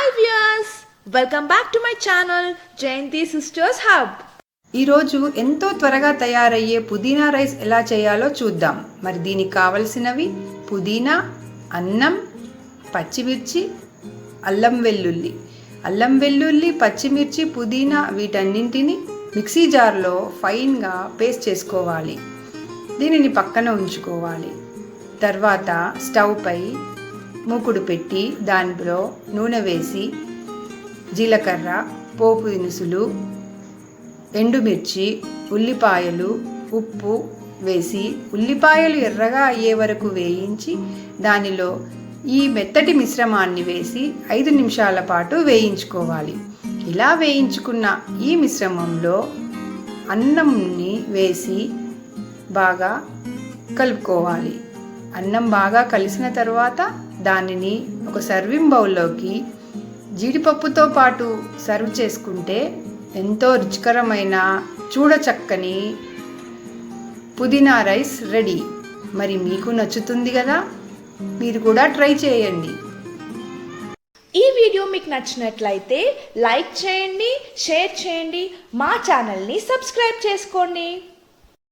Hi viewers, welcome back to my channel Jayanthi sisters hub. ఈరోజు ఎంతో త్వరగా తయారయ్యే పుదీనా రైస్ ఎలా చేయాలో చూద్దాం. మరి దీనికి కావలసినవి పుదీనా, అన్నం, పచ్చిమిర్చి, అల్లం వెల్లుల్లి, పచ్చిమిర్చి, పుదీనా వీటన్నింటిని మిక్సీ జార్లో ఫైన్గా పేస్ట్ చేసుకోవాలి. దీనిని పక్కన ఉంచుకోవాలి. తర్వాత స్టవ్ పై మూకుడు పెట్టి దానిలో నూనె వేసి జీలకర్ర, పోపు దినుసులు, ఎండుమిర్చి, ఉల్లిపాయలు, ఉప్పు వేసి ఉల్లిపాయలు ఎర్రగా అయ్యే వరకు వేయించి దానిలో ఈ మెత్తటి మిశ్రమాన్ని వేసి 5 నిమిషాల పాటు వేయించుకోవాలి. ఇలా వేయించుకున్న ఈ మిశ్రమంలో అన్నంని వేసి బాగా కలుపుకోవాలి. అన్నం బాగా కలిసిన తర్వాత దానిని ఒక సర్వింగ్ బౌల్లోకి జీడిపప్పుతో పాటు సర్వ్ చేసుకుంటే ఎంతో రుచికరమైన చూడచక్కని పుదీనా రైస్ రెడీ. మరి మీకు నచ్చుతుంది కదా, మీరు కూడా ట్రై చేయండి. ఈ వీడియో మీకు నచ్చినట్లయితే లైక్ చేయండి, షేర్ చేయండి, మా ఛానల్ని సబ్స్క్రైబ్ చేసుకోండి.